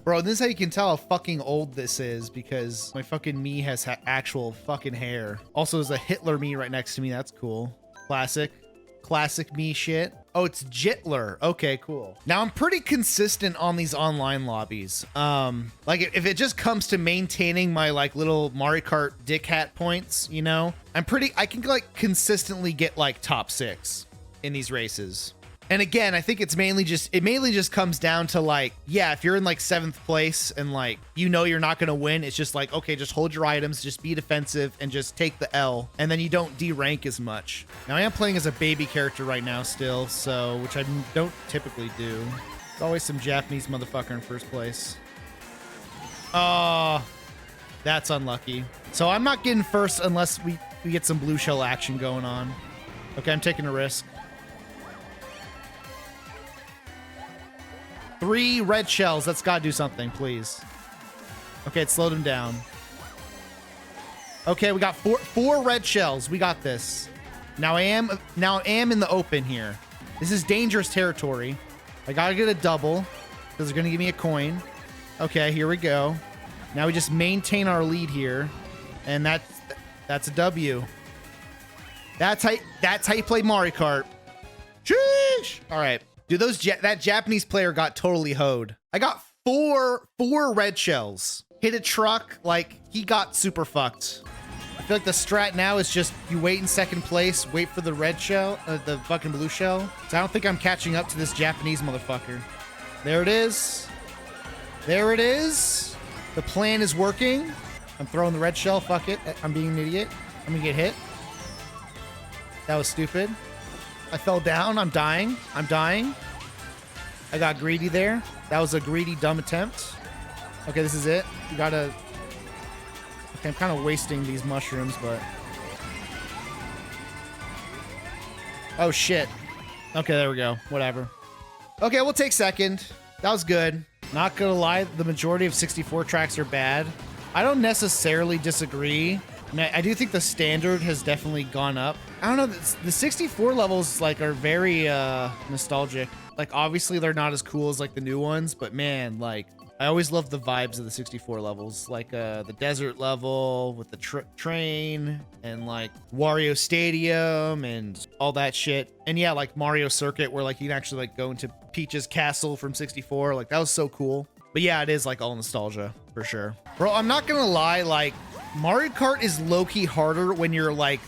Bro, this is how you can tell how fucking old this is, because my fucking Mii has actual fucking hair. Also, there's a Hitler Mii right next to me. That's cool. Classic Mii shit. Oh, it's Jitler. Okay, cool. Now I'm pretty consistent on these online lobbies. Like if it just comes to maintaining my like little Mario Kart dick hat points, you know, I can like consistently get like top 6 in these races. And again, I think it mainly just comes down to like, yeah, if you're in like 7th place and like, you know, you're not going to win. It's just like, okay, just hold your items, just be defensive and just take the L. And then you don't D-rank as much. Now I am playing as a baby character right now still. So, which I don't typically do. There's always some Japanese motherfucker in first place. Oh, that's unlucky. So I'm not getting first unless we get some blue shell action going on. Okay, I'm taking a risk. 3 red shells. That's gotta do something, please. Okay, it slowed him down. Okay, we got four red shells. We got this. Now I am in the open here. This is dangerous territory. I gotta get a double because they're gonna give me a coin. Okay, here we go. Now we just maintain our lead here, and that's a W. That's how you play Mario Kart. Sheesh! All right. Dude, that Japanese player got totally hoed. I got four red shells. Hit a truck, like, he got super fucked. I feel like the strat now is just you wait in 2nd place, wait for the red shell, the fucking blue shell. So I don't think I'm catching up to this Japanese motherfucker. There it is. There it is. The plan is working. I'm throwing the red shell. Fuck it. I'm being an idiot. I'm gonna get hit. That was stupid. I fell down. I'm dying. I'm dying. I got greedy there. That was a greedy, dumb attempt. Okay, this is it. You gotta... Okay, I'm kind of wasting these mushrooms, but... Oh, shit. Okay, there we go. Whatever. Okay, we'll take 2nd. That was good. Not gonna lie, the majority of 64 tracks are bad. I don't necessarily disagree. I mean, I do think the standard has definitely gone up. I don't know, the 64 levels like are very nostalgic. Like obviously they're not as cool as like the new ones, but man, like I always love the vibes of the 64 levels, like the desert level with the train and like Wario Stadium and all that shit. And yeah, like Mario Circuit where like you can actually like go into Peach's castle from 64. Like that was so cool. But yeah, it is like all nostalgia for sure. Bro, I'm not gonna lie, like Mario Kart is low-key harder when you're like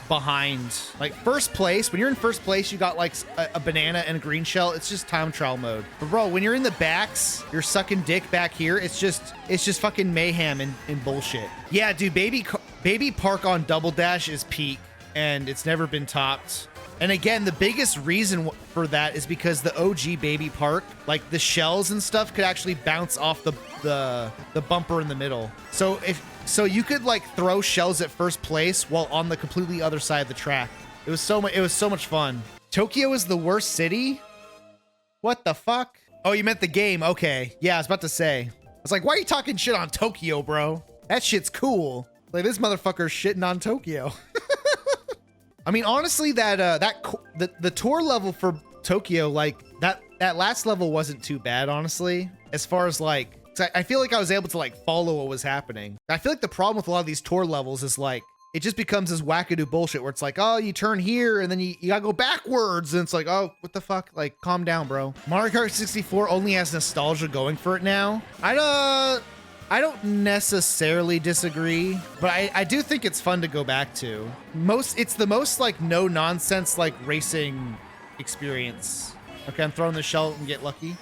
behind, like 1st place. When you're in 1st place, you got like a banana and a green shell. It's just time trial mode. But bro, when you're in the backs, you're sucking dick back here. It's just fucking mayhem and bullshit. Yeah, dude, baby park on Double Dash is peak and it's never been topped. And again, the biggest reason for that is because the OG Baby Park, like the shells and stuff could actually bounce off the bumper in the middle. So you could like throw shells at 1st place while on the completely other side of the track. It was so much fun. Tokyo is the worst city? What the fuck? Oh, you meant the game. Okay. Yeah, I was about to say. I was like, why are you talking shit on Tokyo, bro? That shit's cool. Like this motherfucker's shitting on Tokyo. I mean, honestly, the tour level for Tokyo, like that last level wasn't too bad, honestly. As far as like, I feel like I was able to like follow what was happening. I feel like the problem with a lot of these tour levels is like, it just becomes this wackadoo bullshit where it's like, oh, you turn here and then you gotta go backwards. And it's like, oh, what the fuck? Like, calm down, bro. Mario Kart 64 only has nostalgia going for it now. I don't necessarily disagree, but I do think it's fun to go back to. It's the most like no nonsense like racing experience. Okay, I'm throwing the shell and get lucky.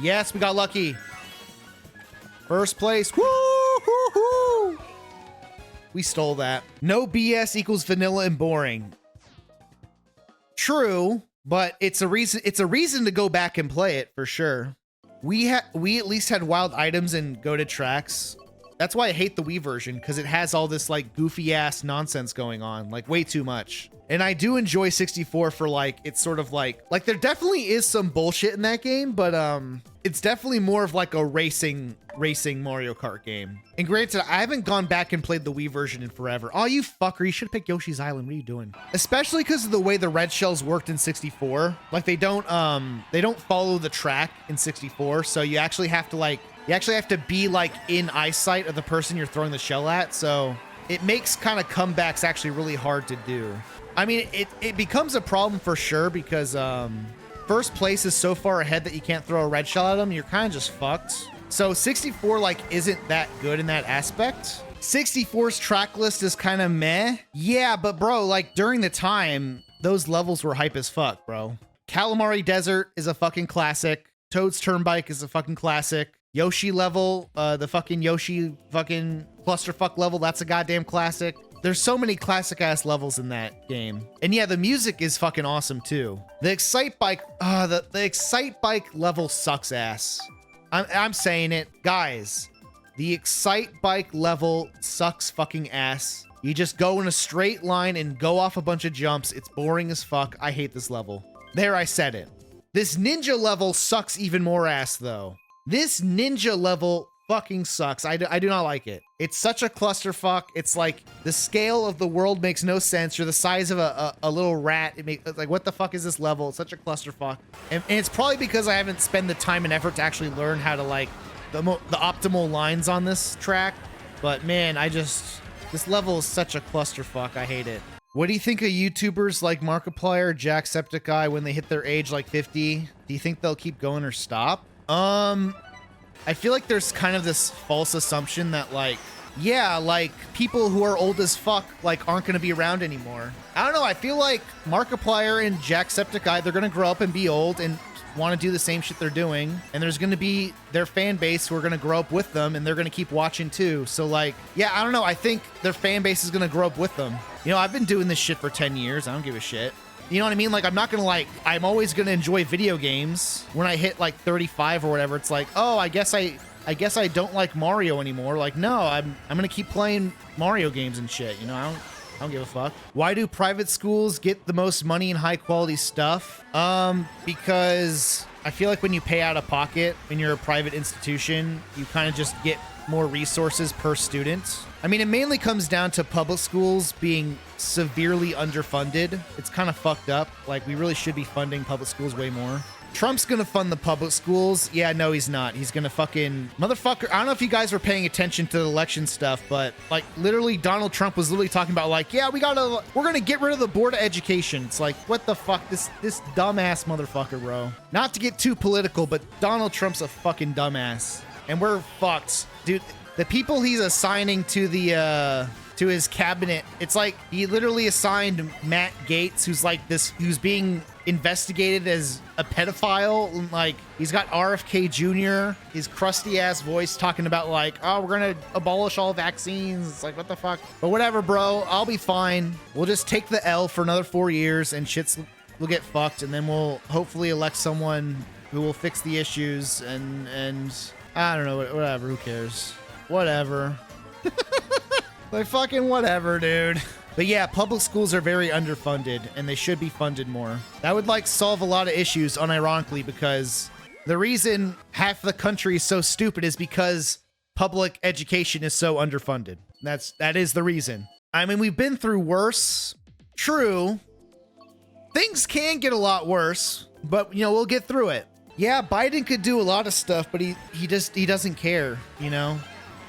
Yes, we got lucky. 1st place. Woo hoo hoo. We stole that. No BS equals vanilla and boring. True, but it's a reason to go back and play it for sure. We at least had wild items and go to tracks. That's why I hate the Wii version, because it has all this like goofy ass nonsense going on, like way too much. And I do enjoy 64 for like, it's sort of like there definitely is some bullshit in that game, but it's definitely more of like a racing Mario Kart game. And granted, I haven't gone back and played the Wii version in forever. Oh, you fucker, you should pick Yoshi's Island. What are you doing? Especially because of the way the red shells worked in 64. Like they don't follow the track in 64. So you actually have to like You actually have to be like in eyesight of the person you're throwing the shell at. So it makes kind of comebacks actually really hard to do. I mean, it becomes a problem for sure because first place is so far ahead that you can't throw a red shell at them. You're kind of just fucked. So 64 like isn't that good in that aspect. 64's track list is kind of meh. Yeah, but bro, like during the time, those levels were hype as fuck, bro. Calamari Desert is a fucking classic. Toad's Turnpike is a fucking classic. Yoshi level, the fucking Yoshi fucking clusterfuck level, that's a goddamn classic. There's so many classic ass levels in that game. And yeah, the music is fucking awesome too. The Excite Bike, the Excite Bike level sucks ass. I'm saying it. Guys, the Excite Bike level sucks fucking ass. You just go in a straight line and go off a bunch of jumps. It's boring as fuck. I hate this level. There, I said it. This ninja level sucks even more ass though. This ninja level fucking sucks. I do not like it. It's such a clusterfuck. It's like the scale of the world makes no sense. You're the size of a little rat. It makes like, what the fuck is this level? It's such a clusterfuck. And it's probably because I haven't spent the time and effort to actually learn how to like the optimal lines on this track. But man, this level is such a clusterfuck. I hate it. What do you think of YouTubers like Markiplier, Jacksepticeye when they hit their age like 50? Do you think they'll keep going or stop? I feel like there's kind of this false assumption that like, yeah, like people who are old as fuck like aren't going to be around anymore. I don't know. I feel like Markiplier and Jacksepticeye, they're going to grow up and be old and want to do the same shit they're doing. And there's going to be their fan base who are going to grow up with them and they're going to keep watching too. So like, yeah, I don't know. I think their fan base is going to grow up with them. You know, I've been doing this shit for 10 years. I don't give a shit. You know what I mean? Like, I'm not gonna like, I'm always gonna enjoy video games. When I hit like 35 or whatever, it's like, oh, I guess I don't like Mario anymore. Like, no, I'm gonna keep playing Mario games and shit. You know, I don't give a fuck. Why do private schools get the most money and high quality stuff? Because I feel like when you pay out of pocket, when you're a private institution, you kind of just get more resources per student. I mean, it mainly comes down to public schools being severely underfunded. It's kind of fucked up. Like, we really should be funding public schools way more. Trump's gonna fund the public schools. Yeah, no, he's not. He's gonna fucking motherfucker. I don't know if you guys were paying attention to the election stuff, but like literally Donald Trump was literally talking about like, yeah, we're gonna get rid of the Board of Education. It's like, what the fuck? This dumbass motherfucker, bro. Not to get too political, but Donald Trump's a fucking dumbass. And we're fucked. Dude, the people he's assigning to the to his cabinet, it's like he literally assigned Matt Gaetz, who's being investigated as a pedophile. And like, he's got RFK Jr., his crusty ass voice talking about like, oh, we're gonna abolish all vaccines. It's like, what the fuck? But whatever, bro. I'll be fine. We'll just take the L for another 4 years and we'll get fucked, and then we'll hopefully elect someone who will fix the issues and I don't know, whatever, who cares? Whatever. Like, fucking whatever, dude. But yeah, public schools are very underfunded, and they should be funded more. That would, like, solve a lot of issues, unironically, because the reason half the country is so stupid is because public education is so underfunded. That is the reason. I mean, we've been through worse. True. Things can get a lot worse, but, you know, we'll get through it. Yeah, Biden could do a lot of stuff, but he doesn't care, you know?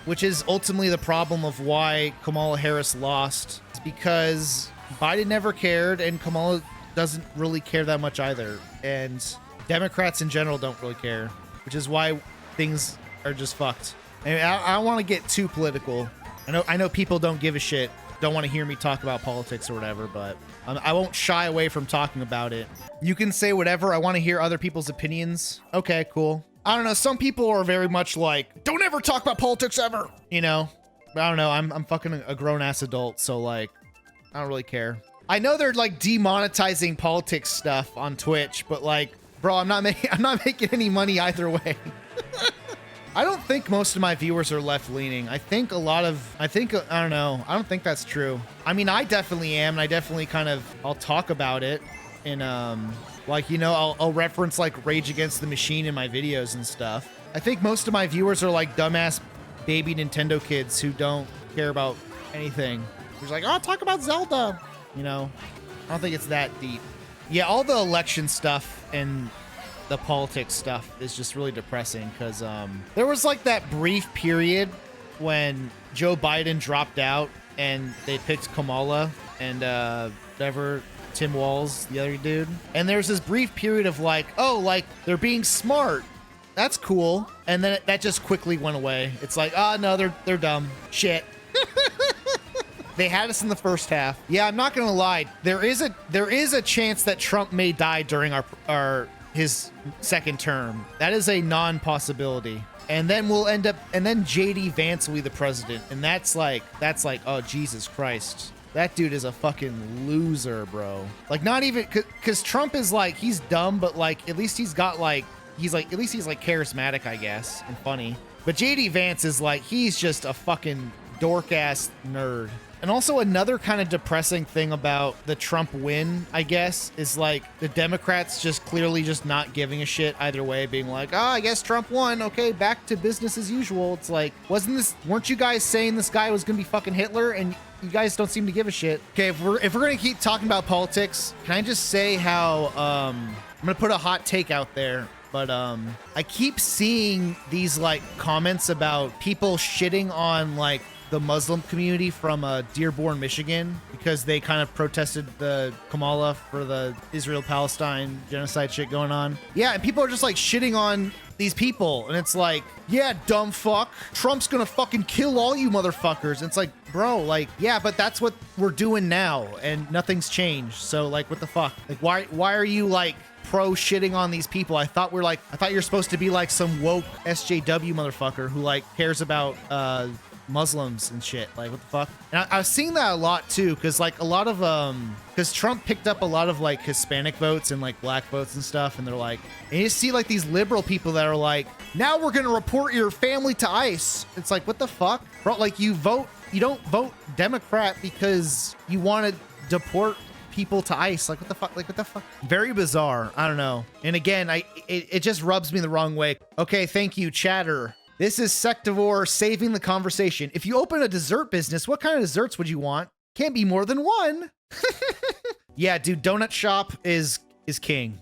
Which is ultimately the problem of why Kamala Harris lost. It's because Biden never cared and Kamala doesn't really care that much either. And Democrats in general don't really care, which is why things are just fucked. And I don't want to get too political. I know people don't give a shit, don't want to hear me talk about politics or whatever, but I won't shy away from talking about it. You can say whatever. I want to hear other people's opinions. Okay, cool. I don't know. Some people are very much like, don't ever talk about politics ever, you know? But I don't know. I'm fucking a grown ass adult. So like, I don't really care. I know they're like demonetizing politics stuff on Twitch, but like, bro, I'm not making any money either way. I don't think most of my viewers are left leaning. I don't know. I don't think that's true. I mean, I definitely am. And I definitely I'll talk about it in, like, you know, I'll reference like Rage Against the Machine in my videos and stuff. I think most of my viewers are like dumbass baby Nintendo kids who don't care about anything. Who's like, oh, talk about Zelda. You know, I don't think it's that deep. Yeah, all the election stuff and the politics stuff is just really depressing because there was like that brief period when Joe Biden dropped out and they picked Kamala and whatever, Tim Walz, the other dude. And there's this brief period of like, oh, like they're being smart. That's cool. And then that just quickly went away. It's like, oh no, they're dumb. Shit. They had us in the first half. Yeah, I'm not gonna lie. There is a chance that Trump may die during his second term. That is a non-possibility. And then we'll end up, and then JD Vance will be the president. And that's like, oh, Jesus Christ. That dude is a fucking loser, bro. Like, not even, because Trump is like, he's dumb, but like, at least he's got like, at least he's like charismatic, I guess, and funny. But JD Vance is like, he's just a fucking dork-ass nerd. And also another kind of depressing thing about the Trump win, I guess, is like the Democrats just clearly just not giving a shit either way, being like, oh, I guess Trump won. Okay, back to business as usual. It's like, weren't you guys saying this guy was going to be fucking Hitler? And you guys don't seem to give a shit. Okay, if we're going to keep talking about politics, can I just say how, I'm going to put a hot take out there. But I keep seeing these like comments about people shitting on like the Muslim community from Dearborn, Michigan, because they kind of protested the Kamala for the Israel-Palestine genocide shit going on. Yeah, and people are just like shitting on these people, and it's like, yeah, dumb fuck, Trump's gonna fucking kill all you motherfuckers. And it's like, bro, like, yeah, but that's what we're doing now, and nothing's changed. So like, what the fuck? Like, why are you like pro shitting on these people? I thought you're supposed to be like some woke SJW motherfucker who like cares about Muslims and shit. Like, what the fuck? And I was seeing that a lot too, because like a lot of because Trump picked up a lot of like Hispanic votes and like black votes and stuff, and they're like, and you see like these liberal people that are like, now we're gonna report your family to ICE. It's like, what the fuck, bro? Like, you don't vote Democrat because you want to deport people to ICE. Like, what the fuck? Like, what the fuck? Very bizarre. I don't know. And again, it just rubs me the wrong way. Okay, thank you, chatter. This is Sectivore saving the conversation. If you open a dessert business, what kind of desserts would you want? Can't be more than one. Yeah, dude, donut shop is king.